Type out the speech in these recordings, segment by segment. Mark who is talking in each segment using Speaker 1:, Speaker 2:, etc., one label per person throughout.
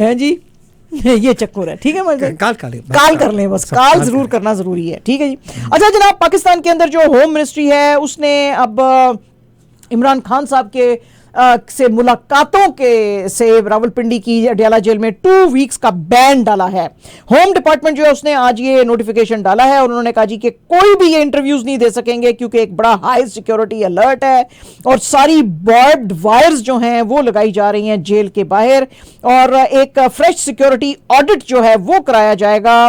Speaker 1: है जी। ये चक्कर है, ठीक है। मतलब काल कर लें बस, काल जरूर करना जरूरी है, ठीक है जी। अच्छा जनाब, पाकिस्तान के अंदर जो होम मिनिस्ट्री है उसने अब इमरान खान साहब के से मुलाकातों के से रावलपिंडी की अडयाला जेल में 2 वीक्स का बैन डाला है। होम डिपार्टमेंट जो है उसने आज ये नोटिफिकेशन डाला है और उन्होंने कहा जी कि कोई भी ये इंटरव्यूज नहीं दे सकेंगे क्योंकि एक बड़ा हाई सिक्योरिटी अलर्ट है और सारी बार्ब्ड वायर्स जो हैं वो लगाई जा रही हैं जेल के बाहर और एक फ्रेश सिक्योरिटी ऑडिट जो है वो कराया जाएगा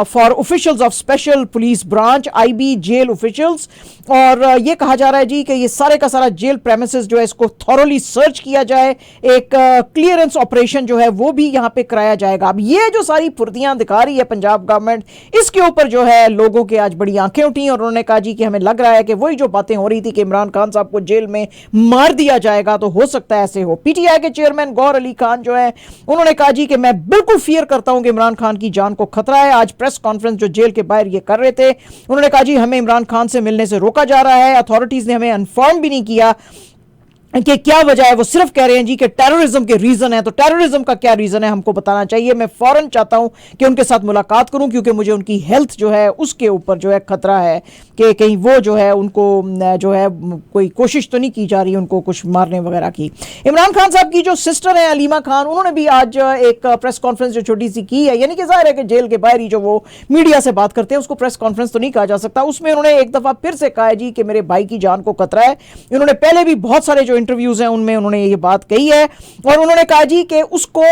Speaker 1: for officials of special police branch IB jail officials. और ये कहा जा रहा है जी कि ये सारे का सारा जेल प्रेमिसेस जो है इसको थॉरोली सर्च किया जाए, एक क्लियरेंस ऑपरेशन जो है वो भी यहां पे कराया जाएगा। अब ये जो सारी फुर्तियां दिखा रही है पंजाब गवर्नमेंट, इसके ऊपर जो है लोगों के आज बड़ी आंखें उठी और उन्होंने कहा जी कि हमें लग रहा है कि वही जो बातें हो रही थी कि इमरान खान साहब को जेल में मार दिया जाएगा तो हो सकता है ऐसे हो। PTI के चेयरमैन गौहर अली खान जो है उन्होंने कहा जी कि मैं बिल्कुल फियर करता हूं कि इमरान खान की जान को खतरा है। आज प्रेस कॉन्फ्रेंस जो जेल के बाहर ये कर रहे थे, उन्होंने कहा जी हमें इमरान खान से मिलने से रोका जा रहा है, अथॉरिटीज ने हमें इन्फॉर्म भी नहीं किया कि क्या वजह है। वो सिर्फ कह रहे हैं जी कि टेररिज्म के रीजन है, तो टेररिज्म का क्या रीजन है हमको बताना चाहिए। मैं फौरन चाहता हूं कि उनके साथ मुलाकात करूं क्योंकि मुझे उनकी हेल्थ जो है उसके ऊपर जो है खतरा है कि कहीं वो जो है उनको जो है कोई कोशिश तो नहीं की जा रही उनको कुछ मारने वगैरह की। इमरान खान साहब की जो सिस्टर है अलीमा खान, उन्होंने भी आज एक प्रेस कॉन्फ्रेंस जो छोटी सी की है, यानी कि जाहिर है कि जेल के बाहर ही जो वो मीडिया से बात करते हैं उसको प्रेस कॉन्फ्रेंस तो नहीं कहा जा सकता। उसमें उन्होंने एक दफा फिर से कहा है जी कि मेरे भाई की जान को खतरा है। इन्होंने पहले भी बहुत सारे जो इंटरव्यूज हैं उनमें उन्होंने ये बात कही है और उन्होंने कहा जी कि उसको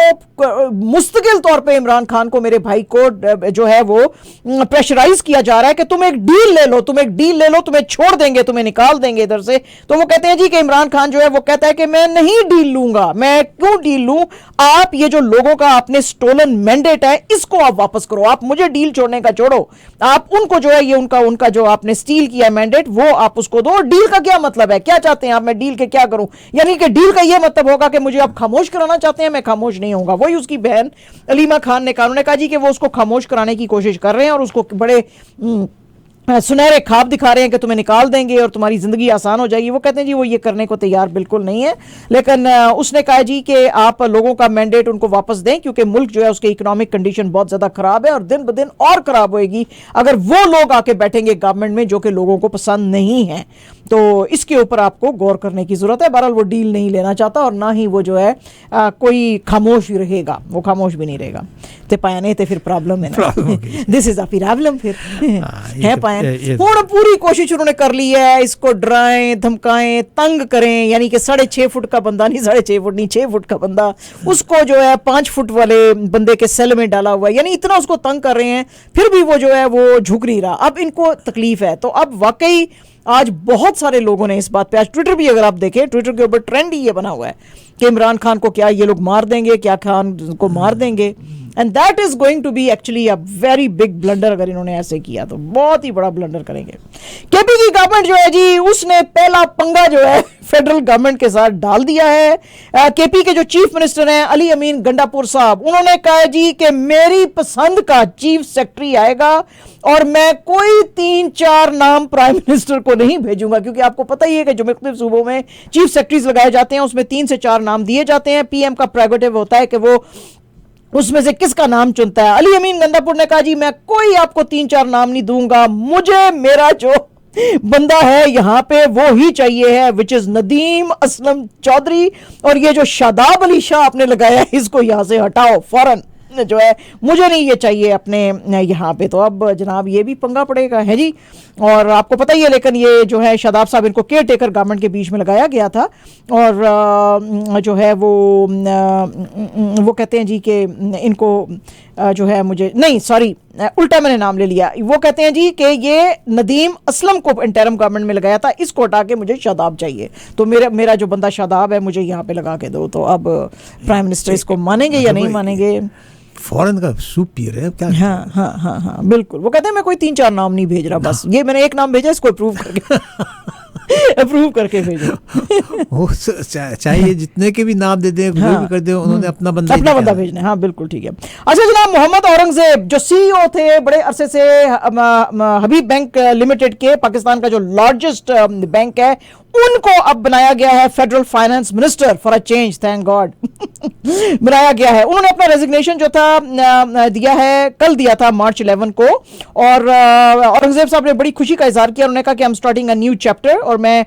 Speaker 1: मुस्तकिल तौर पे इमरान खान को, मेरे भाई को जो है वो प्रेशराइज किया जा रहा है कि तुम एक डील ले लो, तुम एक डील ले लो, तुम्हें छोड़ देंगे, तुम्हें निकाल देंगे इधर से। तो वो कहते हैं जी कि इमरान खान जो है वो कहता है कि मैं नहीं डील लूंगा, मैं क्यों डील लूं, आप ये जो लोगों का आपने स्टोलन मैंडेट है इसको आप वापस करो, आप मुझे डील छोड़ने का छोड़ो, आप उनको जो है ये उनका जो आपने स्टील किया मैंडेट वो आप उसको दो। डील का क्या मतलब है, क्या चाहते हैं आप, मैं डील के क्या करूं, यानी कि डील का ये मतलब होगा कि मुझे आप खामोश कराना चाहते हैं, मैं खामोश नहीं होऊंगा। वही उसकी बहन अलीमा खान ने कहा, उन्होंने कहा जी कि वो उसको खामोश कराने की कोशिश कर रहे हैं और उसको बड़े सुनहरे ख्वाब दिखा रहे हैं कि तुम्हें निकाल देंगे और तुम्हारी जिंदगी आसान हो जाएगी। वो कहते हैं जी वो ये करने को तैयार बिल्कुल नहीं है, लेकिन उसने कहा जी कि आप लोगों का मैंडेट उनको वापस दें क्योंकि मुल्क जो है उसके इकोनॉमिक कंडीशन बहुत ज्यादा खराब है और दिन ब दिन और खराब होएगी अगर वो लोग आके बैठेंगे गवर्नमेंट में जो कि लोगों को पसंद नहीं है। तो इसके ऊपर आपको गौर करने की जरूरत है। बहरहाल वो डील नहीं लेना चाहता और ना ही वो जो है कोई खामोश ही रहेगा, वो खामोश भी नहीं रहेगा। ते पाया नहीं तो फिर प्रॉब्लम है ना, दिस इज अ प्रॉब्लम फिर है पाया। हूं पूरी कोशिश उन्होंने कर ली है, इसको डराएं धमकाएं तंग करें, यानी कि 6.5 फुट का बंदा नहीं, 6.5 फुट नहीं 6 फुट का बंदा, उसको जो है 5 फुट वाले बंदे के सेल में डाला हुआ है, यानी इतना उसको तंग कर रहे हैं फिर भी वो जो है वो झुक नहीं रहा। अब इनको तकलीफ है। तो अब वाकई आज बहुत सारे लोगों ने इस बात पे, आज ट्विटर भी अगर आप देखें ट्विटर के ऊपर ट्रेंड ही ये बना हुआ है कि इमरान खान को क्या ये लोग मार देंगे, क्या खान को मार देंगे, and that is going to be actually a very big blunder. अगर इन्होंने ऐसे किया तो बहुत ही बड़ा ब्लंडर करेंगे। केपी की गवर्नमेंट जो है जी उसने पहला पंगा जो है फेडरल गवर्नमेंट के साथ डाल दिया है। केपी के जो चीफ मिनिस्टर हैं अली अमीन गंडापुर साहब, उन्होंने कहा जी कि मेरी पसंद का चीफ सेक्रेटरी आएगा और मैं कोई 3-4 नाम प्राइम मिनिस्टर को नहीं भेजूंगा, क्योंकि आपको पता ही है कि जो मुख्तलिफ सूबों में चीफ सेक्रेटरीज लगाए जाते हैं उसमें 3 से 4 नाम दिए जाते हैं। पीएम का प्रेरोगेटिव होता है कि वो उसमें से किसका नाम चुनता है। अली अमीन गंडापुर ने कहा जी मैं कोई आपको 3-4 नाम नहीं दूंगा, मुझे मेरा जो बंदा है यहां पे वो ही चाहिए है, विच इज नदीम असलम चौधरी, और ये जो शादाब अली शाह आपने लगाया है इसको यहां से हटाओ फौरन, जो है मुझे नहीं ये चाहिए अपने यहाँ पे। तो अब जनाब ये भी पंगा पड़ेगा है जी। और आपको पता ही है, लेकिन ये जो है शादाब साहब इनको केयर टेकर गवर्नमेंट के बीच में लगाया गया था और जो है वो कहते हैं जी कि इनको जो है मुझे नहीं सॉरी उल्टा मैंने नाम ले लिया। वो कहते हैं जी कि ये नदीम असलम को इंटरिम गवर्नमेंट में लगाया था, इसको हटा के मुझे शादाब चाहिए, तो मेरा जो बंदा शादाब है मुझे यहाँ पे लगा के दो। तो अब प्राइम मिनिस्टर इसको मानेंगे या नहीं मानेंगे?
Speaker 2: फॉरेन का सूप पी रहे हैं क्या?
Speaker 1: हाँ बिल्कुल। वो कहते हैं मैं कोई 3-4 नाम नहीं भेज रहा, बस ये मैंने एक नाम भेजा, इसको अप्रूव करके भेजो।
Speaker 2: चाहिए जितने के भी नाम दे दें भी कर दे, उन्होंने अपना बंदा
Speaker 1: भेजना है। हाँ बिल्कुल ठीक है। अच्छा जनाब, मोहम्मद औरंगजेब जो CEO थे बड़े अरसे से हबीब बैंक लिमिटेड के, पाकिस्तान का जो लार्जेस्ट बैंक है, उनको अब बनाया गया है federal finance minister for a change, thank God बनाया गया है। उन्होंने अपना रेजिग्नेशन जो था दिया है, कल दिया था मार्च 11 को, और औरंगजेब साहब ने बड़ी खुशी का इजहार किया। उन्होंने कहा कि I am starting a new chapter, और मैं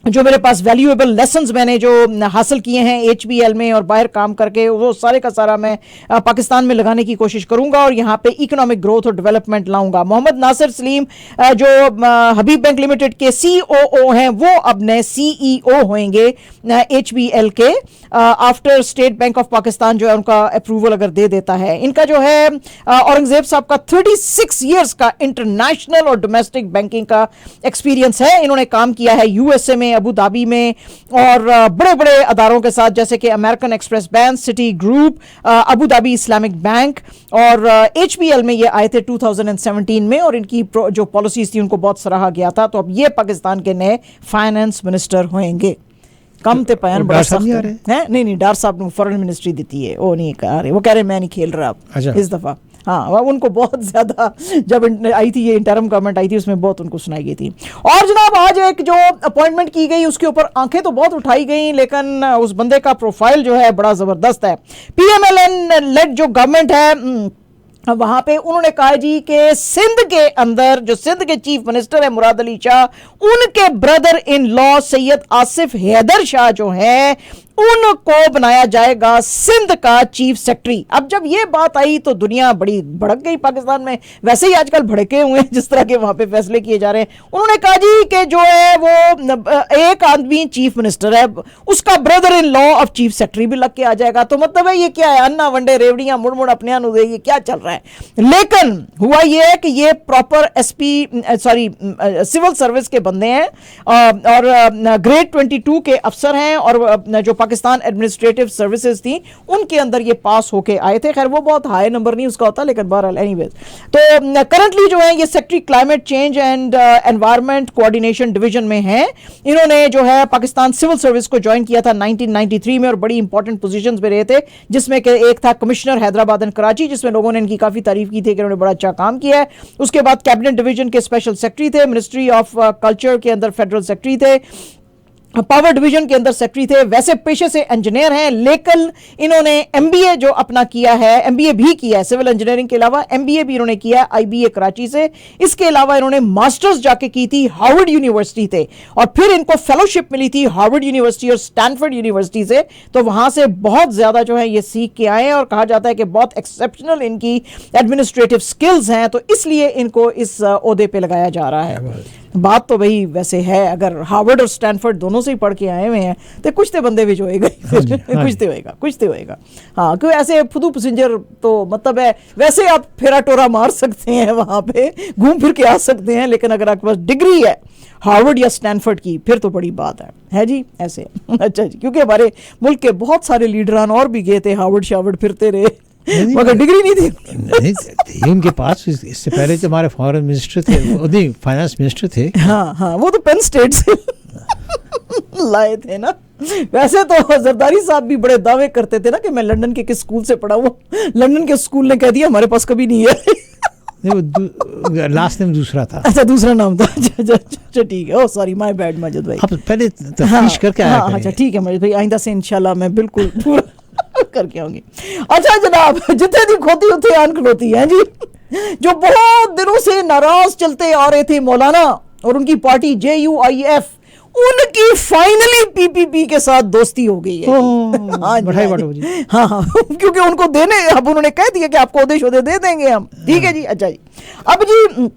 Speaker 1: जो मेरे पास वैल्यूएबल लेसन्स मैंने जो हासिल किए हैं HBL में और बाहर काम करके, वो सारे का सारा मैं पाकिस्तान में लगाने की कोशिश करूंगा और यहाँ पे इकोनॉमिक ग्रोथ और डेवलपमेंट लाऊंगा। मोहम्मद नासिर सलीम जो हबीब बैंक लिमिटेड के COO हैं, वो अब नए CEO होंगे HBL के, after state bank of Pakistan जो है उनका अप्रूवल अगर दे देता है। इनका जो है औरंगजेब साहब का 36 ईयर्स का इंटरनेशनल और डोमेस्टिक बैंकिंग का एक्सपीरियंस है। इन्होंने काम किया है USA में, अबू धाबी में, और बड़े बड़े अदारों के साथ जैसे कि American express bank, city group, Abu Dhabi Islamic bank, और HBL में ये आए थे 2017 में, और इनकी जो पॉलिसीज थी उनको बहुत सराहा गया था। तो अब ये पाकिस्तान के नए फाइनेंस मिनिस्टर होंगे। कम ते पयान बड़ा सख्त है। नहीं, डार साहब ने फॉरेन मिनिस्ट्री देती है, वो नहीं कह रहे, वो कह रहे मैं नहीं खेल रहा अब इस दफा। हाँ, उनको बहुत ज्यादा, जब आई थी ये इंटरम गवर्नमेंट आई थी, उसमें बहुत उनको सुनाई गई थी। और जनाब आज एक जो अपॉइंटमेंट की गई उसके ऊपर आंखें तो बहुत उठाई गई, लेकिन उस बंदे का प्रोफाइल जो है बड़ा जबरदस्त है। PMLN लेड जो गवर्नमेंट है वहां पे उन्होंने कहा जी कि सिंध के अंदर जो सिंध के चीफ मिनिस्टर है मुराद अली शाह, उनके brother in law Syed Asif Haider Shah जो है उनको बनाया जाएगा सिंध का चीफ सेक्रेटरी। अब जब ये बात आई तो दुनिया बड़ी भड़क गई पाकिस्तान में, वैसे ही आजकल भड़के हुए हैं जिस तरह के वहां पे फैसले किए जा रहे हैं। उन्होंने कहा जी कि जो है वो एक आदमी चीफ मिनिस्टर है, उसका brother in law of chief secretary भी लग के आ जाएगा। तो मतलब है ये क्या है, अन्ना वंडे रेवड़ियां मुड़ मुड़ अपने अनु दे, ये क्या चल रहा है। लेकिन हुआ ये कि ये प्रॉपर सिविल सर्विस के बंदे हैं और ग्रेड 22 के अफसर हैं, और जो पाकिस्तान एडमिनिस्ट्रेटिव सर्विसेज थी उनके अंदर ये पास होके आए थे। खैर वो बहुत हाई नंबर नहीं उसका होता, लेकिन बहरहाल एनीवेज। तो करंटली जो है ये secretary climate change and environment coordination division में है। इन्होंने जो है पाकिस्तान सिविल सर्विस को ज्वाइन किया था 1993 में, और बड़ी इंपॉर्टेंट पोजीशंस पे रहे थे, जिसमें कि एक था कमिश्नर हैदराबाद एंड कराची, जिसमें लोगों ने इनकी काफी तारीफ की थी कि उन्होंने बड़ा अच्छा काम किया है। उसके बाद कैबिनेट डिवीजन के स्पेशल सेक्रेटरी थे, मिनिस्ट्री ऑफ कल्चर के अंदर फेडरल सेक्रेटरी थे, पावर डिवीजन के अंदर सेक्रेटरी थे। वैसे पेशे से इंजीनियर हैं, लेकिन इन्होंने MBA जो अपना किया है, MBA भी किया है सिविल इंजीनियरिंग के अलावा, MBA भी इन्होंने किया है IBA कराची से। इसके अलावा इन्होंने मास्टर्स जाके की थी हार्वर्ड यूनिवर्सिटी से, और फिर इनको फेलोशिप मिली थी हार्वर्ड यूनिवर्सिटी और स्टैनफोर्ड यूनिवर्सिटी से। तो वहां से बहुत ज्यादा जो है ये सीख के आए हैं, और कहा जाता है कि बहुत एक्सेप्शनल इनकी एडमिनिस्ट्रेटिव स्किल्स हैं, तो इसलिए इनको इस ओहदे पे लगाया जा रहा है। बात तो भाई वैसे है, अगर हार्वर्ड और स्टैनफोर्ड दोनों से ही पढ़ के आए हुए हैं तो कुछ तो बंदे भी जो होएगा कुछ तो होएगा। हाँ, क्योंकि ऐसे फुदू पैसेंजर तो मतलब है, वैसे आप फेरा टोरा मार सकते हैं, वहां पे घूम फिर के आ सकते हैं, लेकिन अगर आपके पास डिग्री है हार्वर्ड या स्टैनफोर्ड की फिर तो बड़ी बात है जी ऐसे। अच्छा जी, क्योंकि हमारे मुल्क के बहुत सारे लीडरान और भी गए थे हार्वर्ड शावर्ड, फिरते रहे, मगर डिग्री नहीं थी।
Speaker 2: नहीं थी उनके पास। इससे पहले जो हमारे फॉरेन मिनिस्टर थे, नहीं फाइनेंस मिनिस्टर थे,
Speaker 1: हाँ, वो तो पेन स्टेट से लाए थे ना। वैसे तो जरदारी साहब भी बड़े दावे करते थे ना कि मैं लंदन के किस स्कूल से पढ़ा हूँ, लंदन के स्कूल ने कह दिया हमारे पास कभी नहीं है।
Speaker 2: नहीं, वो लास्ट नेम दूसरा था।
Speaker 1: अच्छा, दूसरा नाम था। अच्छा ठीक है, ओ सॉरी, माय बैड मजिद भाई।
Speaker 2: आप पहले तफ्तीश करके आया करें।
Speaker 1: अच्छा ठीक है मजिद भाई, आइंदा से इंशाल्लाह मैं बिल्कुल पूरा करके आऊंगी। अच्छा जनाब, जितने दी खोती उतने आन खलोती है जी। जो बहुत दिनों से नाराज चलते आ रहे थे मौलाना और उनकी पार्टी JUIF, उनकी फाइनली PPP के साथ दोस्ती हो गई है। हाँ, क्योंकि उनको देने, अब उन्होंने कह दिया कि आपको ओहदे दे देंगे हम। ठीक है जी। अच्छा जी, अब जी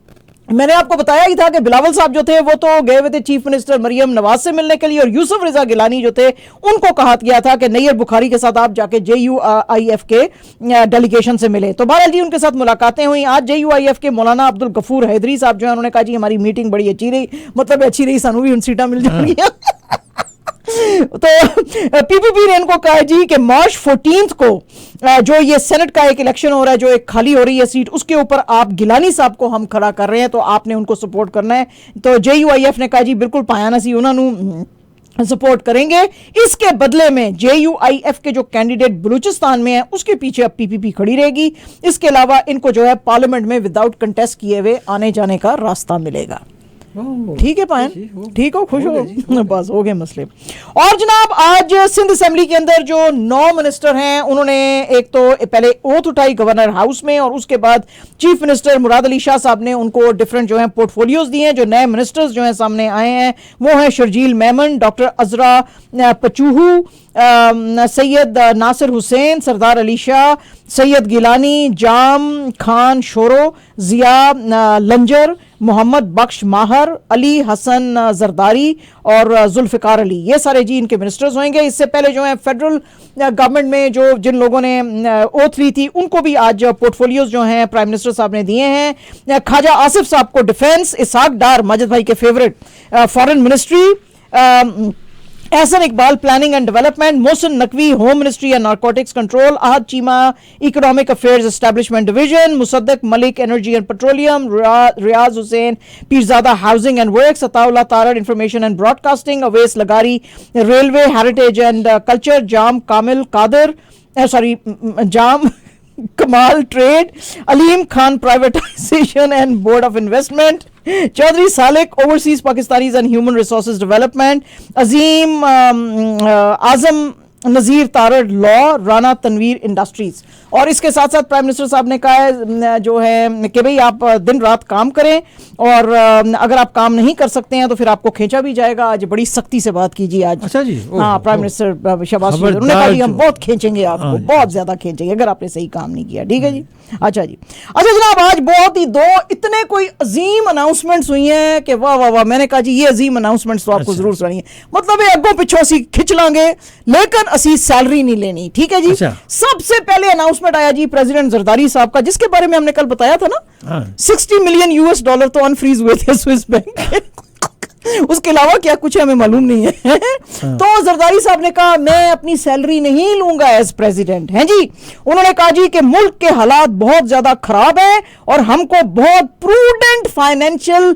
Speaker 1: मैंने आपको बताया ही था कि बिलावल साहब जो थे वो तो गए हुए थे चीफ मिनिस्टर मरियम नवाज से मिलने के लिए, और यूसुफ रजा गिलानी जो थे उनको कहा गया था कि नैयर बुखारी के साथ आप जाके JUIF के डेलीगेशन से मिले। तो बहरहाल जी उनके साथ मुलाकातें हुई। आज JUIF के मौलाना अब्दुल गफूर हैदरी साहब जो है उन्होंने कहा जी हमारी मीटिंग बड़ी अच्छी रही, मतलब अच्छी रही, सानू भी उन सीटा मिल जाएगी। तो PPP ने इनको कहा जी कि मार्च 14 को जो ये सेनेट का एक इलेक्शन हो रहा है, जो एक खाली हो रही है सीट, उसके ऊपर आप गिलानी साहब को हम खड़ा कर रहे हैं, तो आपने उनको सपोर्ट करना है। तो JUIF ने कहा जी बिल्कुल पाया सी उन्होंने सपोर्ट करेंगे। इसके बदले में JUIF के जो कैंडिडेट बलूचिस्तान में है उसके पीछे अब PPP खड़ी रहेगी। इसके अलावा इनको जो है पार्लियामेंट में विदाउट कंटेस्ट किए हुए आने जाने का रास्ता मिलेगा। ठीक है पायन, ठीक हो, खुश हो, बस हो गए मसले। और जनाब आज सिंध असेंबली के अंदर जो 9 मिनिस्टर हैं उन्होंने एक तो पहले ओथ उठाई गवर्नर हाउस में, और उसके बाद चीफ मिनिस्टर मुराद अली शाह साहब ने उनको डिफरेंट जो है पोर्टफोलियोज दिए हैं। जो नए मिनिस्टर्स जो हैं सामने आए हैं वो हैं शर्जील मेमन, डॉक्टर अजरा पचूहू, सैयद नासिर हुसैन, सरदार अली शाह, सैयद गिलानी, जाम खान शोरो, जिया लंजर, मोहम्मद बख्श माहर, अली हसन जरदारी और जुल्फिकार अली, ये सारे जी इनके मिनिस्टर्स होंगे। इससे पहले जो है फेडरल गवर्नमेंट में जो जिन लोगों ने ओथ ली थी उनको भी आज पोर्टफोलियोज जो हैं प्राइम मिनिस्टर साहब ने दिए हैं। ख्वाजा आसिफ साहब को डिफेंस, इसाक डार माजिद भाई के favourite foreign ministry, Ahsan Iqbal planning and development, Mohsin Naqvi home ministry and narcotics control, Ahad Cheema economic affairs establishment division, Musaddiq Malik energy and petroleum, Riaz Hussain Pirzada housing and works, Attaullah Tarar information and broadcasting, Awais लगारी railway heritage and culture, Jam Kamil Qadir Jam Kamal trade, Aleem Khan privatisation and board of investment, Chaudhry Salik overseas Pakistanis and human resources development, Azeem Azam Nazir Tarar law, Rana Tanveer industries. और इसके साथ साथ prime minister साहब ने कहा है जो है कि भाई आप दिन रात काम करें, और अगर आप काम नहीं कर सकते हैं तो फिर आपको खींचा भी जाएगा। आज बड़ी सख्ती से बात कीजिए आज।
Speaker 2: अच्छा जी,
Speaker 1: हाँ, प्राइम मिनिस्टर शहबाज शरीफ उन्होंने कहा जी हम बहुत खींचेंगे आपको, बहुत ज्यादा खींचेंगे अगर आपने सही काम नहीं किया। ठीक है जी, अच्छा जी। अच्छा जनाब, आज बहुत ही दो इतने कोई अजीम अनाउंसमेंट्स हुई हैं कि वाह वाह वाह। मैंने कहा जी ये अजीम अनाउंसमेंट्स तो आपको जरूर सुनिए, मतलब ये अगों पिछों असी खिंच लांगे लेकिन असी सैलरी नहीं लेनी। ठीक है जी। सबसे पहले अनाउंसमेंट आया जी प्रेसिडेंट जरदारी साहब का, जिसके बारे में हमने कल बताया था ना, $60 मिलियन तो अनफ्रीज हुए थे स्विस बैंक उसके अलावा क्या कुछ हमें मालूम नहीं है। तो जरदारी साहब ने कहा मैं अपनी सैलरी नहीं लूंगा एज प्रेसिडेंट। हैं जी, उन्होंने कहा जी कि मुल्क के हालात बहुत ज्यादा खराब हैं और हमको बहुत प्रूडेंट फाइनेंशियल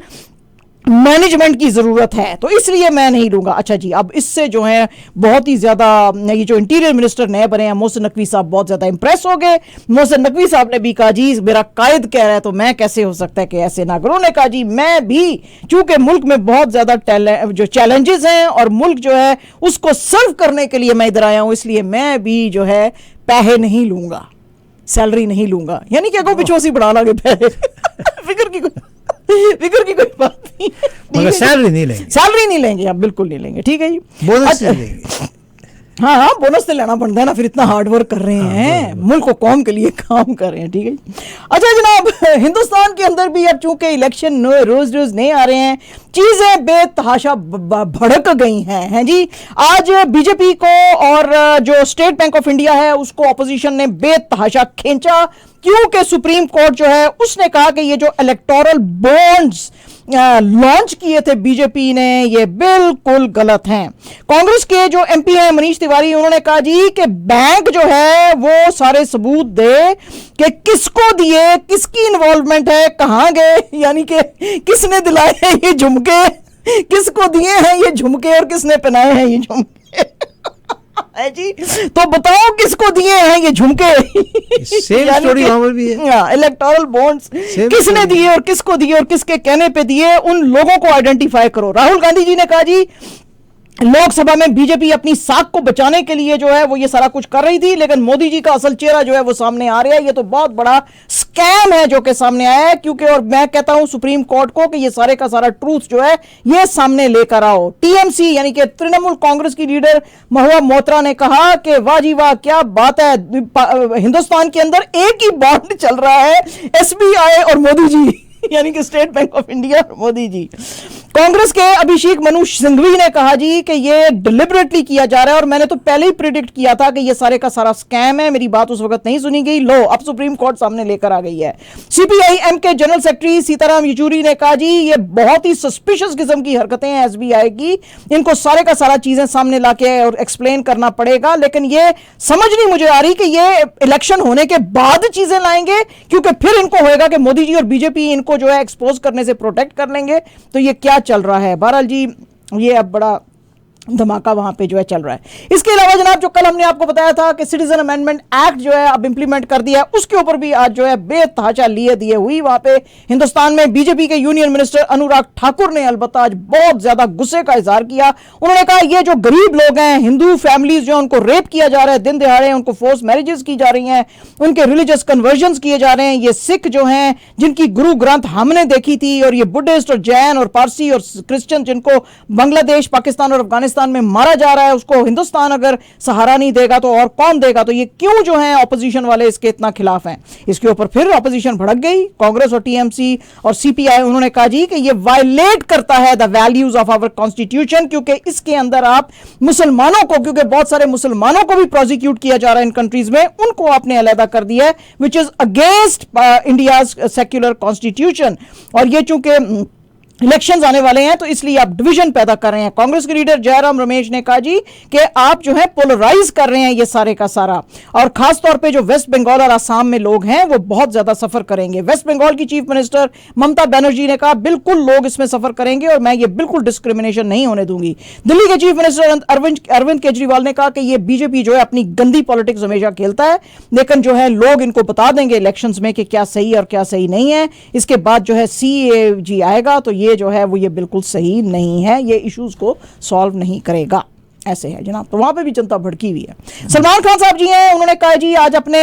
Speaker 1: मैनेजमेंट की जरूरत है, तो इसलिए मैं नहीं लूंगा। अच्छा जी, अब इससे जो है बहुत ही ज्यादा ये जो इंटीरियर मिनिस्टर नए बने हैं मोहसिन नकवी साहब बहुत ज्यादा इंप्रेस हो गए। मोहसिन नकवी साहब ने भी कहा जी मेरा कायद कह रहा है तो मैं कैसे हो सकता है कि ऐसे ना करूं। उन्होंने कहा जी मैं भी, चूंकि मुल्क में बहुत ज्यादा जो चैलेंजेस हैं और मुल्क जो है उसको सर्व करने के लिए मैं इधर आया हूं, इसलिए मैं भी जो है पैसे नहीं लूंगा, सैलरी नहीं लूंगा, यानी कि अगो पिछोसी बढ़ा लागे पैसे फिक्र की कोई बात नहीं,
Speaker 2: मगर सैलरी नहीं लेंगे,
Speaker 1: सैलरी नहीं लेंगे आप, बिल्कुल नहीं लेंगे। ठीक है जी,
Speaker 2: बोनस नहीं लेंगे।
Speaker 1: हाँ हाँ, बोनस तो लेना पड़ता है ना, फिर इतना हार्ड वर्क कर रहे हैं, मुल्क को कौम के लिए काम कर रहे हैं। ठीक है। अच्छा जनाब, हिंदुस्तान के अंदर भी अब चूंकि इलेक्शन रोज रोज नहीं आ रहे हैं, चीजें बेतहाशा भड़क गई हैं जी। आज बीजेपी को और जो स्टेट बैंक ऑफ इंडिया है उसको ऑपोजिशन ने बेतहाशा खींचा, क्योंकि सुप्रीम कोर्ट जो है उसने कहा कि ये जो इलेक्टोरल बॉन्ड्स लॉन्च किए थे बीजेपी ने ये बिल्कुल गलत हैं। कांग्रेस के जो एमपी हैं मनीष तिवारी, उन्होंने कहा जी कि बैंक जो है वो सारे सबूत दे कि किसको दिए, किसकी इन्वॉल्वमेंट है, कहां गए, यानी कि किसने दिलाए हैं ये झुमके, किसको दिए हैं ये झुमके और किसने पहनाए हैं ये झुमके है जी। तो बताओ किसको दिए हैं ये झुमके।
Speaker 2: सेम स्टोरी वहां पर भी है।
Speaker 1: इलेक्टोरल बॉन्ड्स किसने दिए और किसको दिए और किसके कहने पे दिए, उन लोगों को आइडेंटिफाई करो। राहुल गांधी जी ने कहा जी लोकसभा में बीजेपी अपनी साख को बचाने के लिए जो है वो ये सारा कुछ कर रही थी, लेकिन मोदी जी का असल चेहरा जो है वो सामने आ रहा है। ये तो बहुत बड़ा स्कैम है जो कि सामने आया है, क्योंकि और मैं कहता हूं सुप्रीम कोर्ट को कि ये सारे का सारा ट्रूथ जो है ये सामने लेकर आओ। टीएमसी यानी कि तृणमूल कांग्रेस की लीडर महुआ मोत्रा ने कहा कि वाह जी वाह क्या बात है, हिंदुस्तान के अंदर एक ही बॉन्ड चल रहा है, एसबीआई और मोदी जी यानी कि स्टेट बैंक ऑफ इंडिया और मोदी जी। कांग्रेस के अभिषेक मनु सिंघवी ने कहा जी कि ये डिलिबरेटली किया जा रहा है और मैंने तो पहले ही प्रिडिक्ट किया था कि ये सारे का सारा स्कैम है, मेरी बात उस वक्त नहीं सुनी गई, लो अब सुप्रीम कोर्ट सामने लेकर आ गई है। सीपीआई-एम के जनरल सेक्रेटरी सीताराम येचुरी ने कहा जी ये बहुत ही सस्पिशियस किस्म की हरकतें हैं एसबीआई की, इनको सारे का सारा चीजें सामने लाके और एक्सप्लेन करना पड़ेगा, लेकिन ये समझ नहीं मुझे आ रही कि ये इलेक्शन होने के बाद चीजें लाएंगे, क्योंकि फिर इनको होएगा कि मोदी जी और बीजेपी इनको जो है एक्सपोज करने से प्रोटेक्ट कर लेंगे। तो ये क्या चल रहा है। बहरहाल जी ये अब बड़ा धमाका वहां पे जो है चल रहा है। इसके अलावा जनाब जो कल हमने आपको बताया था कि सिटीजन अमेंडमेंट एक्ट जो है अब इंप्लीमेंट कर दिया है, उसके ऊपर भी आज जो है बेतहाशा लिए दिए हुई वहां पे हिंदुस्तान में बीजेपी के यूनियन मिनिस्टर अनुराग ठाकुर ने अलबत्ता आज बहुत ज्यादा गुस्से का इजहार किया। उन्होंने कहा ये जो गरीब लोग हैं, हिंदू फैमिलीज जो उनको रेप किया जा रहा है दिन दिहाड़े, उनको फोर्स मैरिजेस की जा रही हैं, उनके रिलीजियस कन्वर्जन किए जा रहे हैं, ये सिख जो हैं जिनकी गुरु ग्रंथ हमने देखी थी, और ये बुद्धिस्ट और जैन और पारसी और क्रिश्चियन जिनको बांग्लादेश, पाकिस्तान और अफगानिस्तान में मारा जा रहा है, उसको हिंदुस्तान अगर सहारा नहीं देगा तो और कौन देगा। तो ये क्यों जो है ऑपोजिशन वाले इसके इतना खिलाफ हैं। इसके ऊपर फिर ऑपोजिशन भड़क गई, कांग्रेस और टीएमसी और सीपीआई। उन्होंने कहा जी कि ये वायलेट करता है the values of our constitution, क्योंकि इसके अंदर आप मुसलमानों को, क्योंकि बहुत सारे मुसलमानों को भी प्रोसिक्यूट किया जा रहा है इन कंट्रीज में, उनको आपने अलहदा कर दिया है, which is against India's secular constitution. और ये चूंकि इलेक्शंस आने वाले हैं तो इसलिए आप डिवीजन पैदा कर रहे हैं। कांग्रेस के लीडर जयराम रमेश ने कहा जी कि आप जो है पोलराइज कर रहे हैं ये सारे का सारा, और खास तौर पे जो वेस्ट बंगाल और आसाम में लोग हैं वो बहुत ज्यादा सफर करेंगे। वेस्ट बंगाल की चीफ मिनिस्टर ममता बनर्जी ने कहा बिल्कुल लोग इसमें सफर करेंगे और मैं ये बिल्कुल डिस्क्रिमिनेशन नहीं होने दूंगी। दिल्ली के चीफ मिनिस्टर अरविंद केजरीवाल ने कहा कि ये बीजेपी जो है अपनी गंदी पॉलिटिक्स हमेशा खेलता है, लेकिन जो है लोग इनको बता देंगे इलेक्शंस में कि क्या सही और क्या सही नहीं है। इसके बाद जो है CAG आएगा तो ये जो है वो ये बिल्कुल सही नहीं है, ये इश्यूज को सॉल्व नहीं करेगा। ऐसे है जनाब, तो वहां पे भी जनता भड़की हुई है। सलमान खान साहब जी हैं, उन्होंने कहा जी आज अपने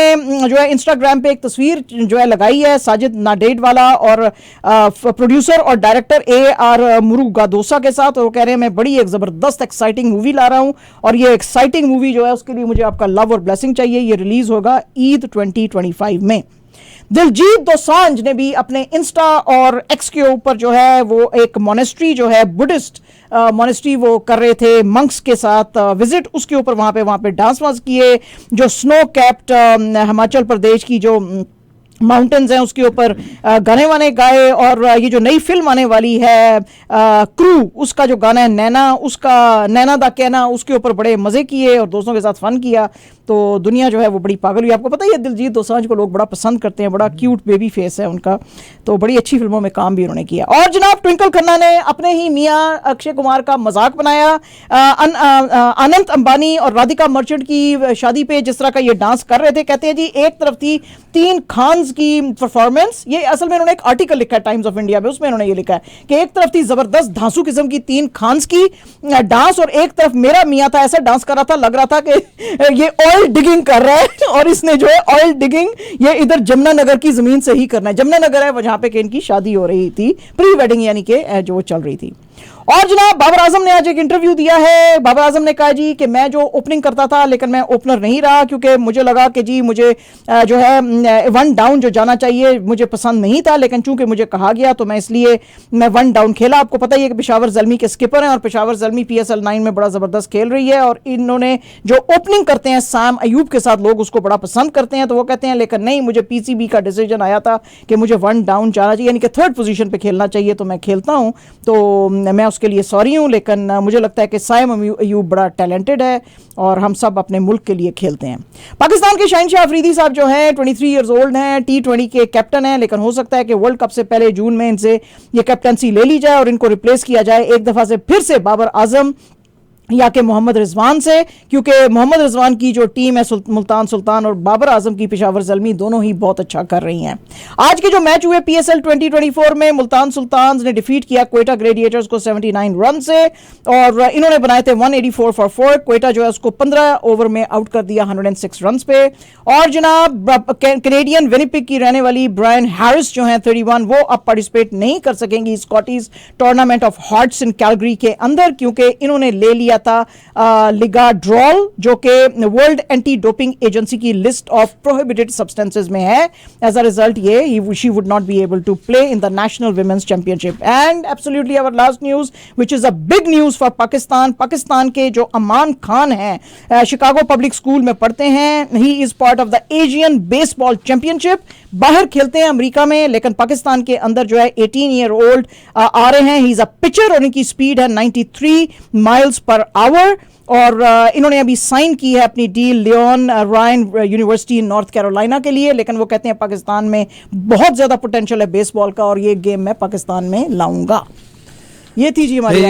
Speaker 1: जो है इंस्टाग्राम पे एक तस्वीर जो है लगाई है साजिद नाडेडवाला और प्रोड्यूसर और डायरेक्टर AR मुरुगादोसा के साथ, और वो कह रहे हैं मैं बड़ी एक जबरदस्त एक्साइटिंग मूवी ला रहा हूं, और ये एक्साइटिंग मूवी जो है उसके लिए मुझे आपका लव और ब्लेसिंग चाहिए। ये रिलीज होगा ईद 2025 में। दिलजीत दोसांझ ने भी अपने इंस्टा और एक्स के ऊपर जो है वो एक मोनेस्ट्री जो है बुद्धिस्ट मोनेस्ट्री वो कर रहे थे मंक्स के साथ विजिट, उसके ऊपर वहां पे डांस वांस किए, जो स्नो कैप्ड हिमाचल प्रदेश की जो माउंटेन्स हैं उसके ऊपर गाने वाने गाए, और ये जो नई फिल्म आने वाली है क्रू, उसका जो गाना है नैना, उसका नैना दा कहना, उसके ऊपर बड़े मजे किए और दोस्तों के साथ फन किया। तो दुनिया जो है वो बड़ी पागल हुई। आपको पता ही है दिलजीत दोसांझ को लोग बड़ा पसंद करते हैं, बड़ा क्यूट बेबी फेस है उनका, तो बड़ी अच्छी फिल्मों में काम भी उन्होंने किया। और जनाब ट्विंकल खन्ना ने अपने ही मियाँ अक्षय कुमार का मजाक बनाया। अनंत अंबानी और राधिका मर्चेंट की शादी पे जिस तरह का ये डांस कर रहे थे, कहते हैं जी एक तरफ थी 3 खान्स की परफॉर्मेंस, ये असल में उन्होंने एक आर्टिकल लिखा है टाइम्स ऑफ इंडिया में, उसमें उन्होंने ये लिखा है कि एक तरफ थी जबरदस्त धांसू किस्म की 3 खान्स की डांस, और एक तरफ मेरा मियाँ था, ऐसा डांस कर रहा था लग रहा था कि ये ऑयल डिगिंग कर रहा है, और इसने जो है ऑयल डिगिंग ये इधर जमुनानगर की जमीन से ही करना है। जमुनानगर है जहां पे इनकी शादी हो रही थी, प्री वेडिंग यानी कि जो वो चल रही थी। और जनाब बाबर आजम ने आज एक इंटरव्यू दिया है। बाबर आजम ने कहा जी कि मैं जो ओपनिंग करता था लेकिन मैं ओपनर नहीं रहा, क्योंकि मुझे लगा कि जी मुझे जो है 1 डाउन जो जाना चाहिए मुझे पसंद नहीं था, लेकिन चूंकि मुझे कहा गया तो मैं इसलिए 1 डाउन खेला। आपको पता ही है कि पेशावर ज़ल्मी के स्किपर हैं और पेशावर ज़ल्मी PSL 9 में बड़ा ज़बरदस्त खेल रही है, और इन्होंने जो ओपनिंग करते हैं साम अयूब के साथ लोग उसको बड़ा पसंद करते हैं, तो वो कहते हैं लेकिन नहीं, मुझे PCB का डिसीजन आया था कि मुझे 1 डाउन जाना चाहिए, यानी कि 3rd पोजीशन पे खेलना चाहिए, तो मैं खेलता हूँ, तो मैं उसके लिए सॉरी हूँ। लेकिन मुझे लगता है कि साइम अयूब बड़ा टैलेंटेड है और हम सब अपने मुल्क के लिए खेलते हैं। पाकिस्तान के शहनशाह अफरीदी साहब जो हैं 23 ईयर्स ओल्ड हैं, T20 के कैप्टन हैं, लेकिन हो सकता है कि वर्ल्ड कप से पहले जून में इनसे ये कैप्टनसी ले ली जाए और इनको रिप्लेस किया जाए एक दफ़ा से फिर से बाबर आजम या कि मोहम्मद रिजवान से, क्योंकि मोहम्मद रिजवान की जो टीम है मुल्तान सुल्तान और बाबर आजम की पेशावर ज़ल्मी दोनों ही बहुत अच्छा कर रही हैं। आज के जो मैच हुए PSL 2024 में मुल्तान सुल्तान ने डिफीट किया क्वेटा ग्लेडिएटर्स को 79 रन से, और इन्होंने बनाए थे 184 फॉर 4। क्वेटा जो है उसको 15 ओवर में आउट कर दिया 106 रन पे। और जनाब कैनेडियन विनिपिग की रहने वाली ब्रायन हैरिस जो है 31, वो अब पार्टिसिपेट नहीं कर सकेंगी Scottish tournament of hearts in Calgary के अंदर, क्योंकि इन्होंने ले लिया था लिगाड्रोल जो कि वर्ल्ड एंटी डोपिंग एजेंसी की लिस्ट ऑफ प्रोहिबिटेड सब्सटेंसेस में है। एज अ रिजल्ट ये she would not be able to play in the national women's championship. And absolutely our last news which is a big news for Pakistan. Pakistan के जो अमान खान हैं Chicago public school में पढ़ते हैं, he is part of the Asian baseball championship. बाहर खेलते हैं America में, लेकिन पाकिस्तान के अंदर जो है 18 ईयर ओल्ड आ रहे हैं। ही इज अ पिचर और इनकी स्पीड है 93 माइल्स पर आवर, और इन्होंने अभी साइन की है अपनी deal Lenoir Rhyne university North Carolina के लिए, लेकिन वो कहते हैं पाकिस्तान में बहुत ज्यादा पोटेंशियल है बेसबॉल का और ये गेम मैं पाकिस्तान में लाऊंगा। ये थी जी हमारी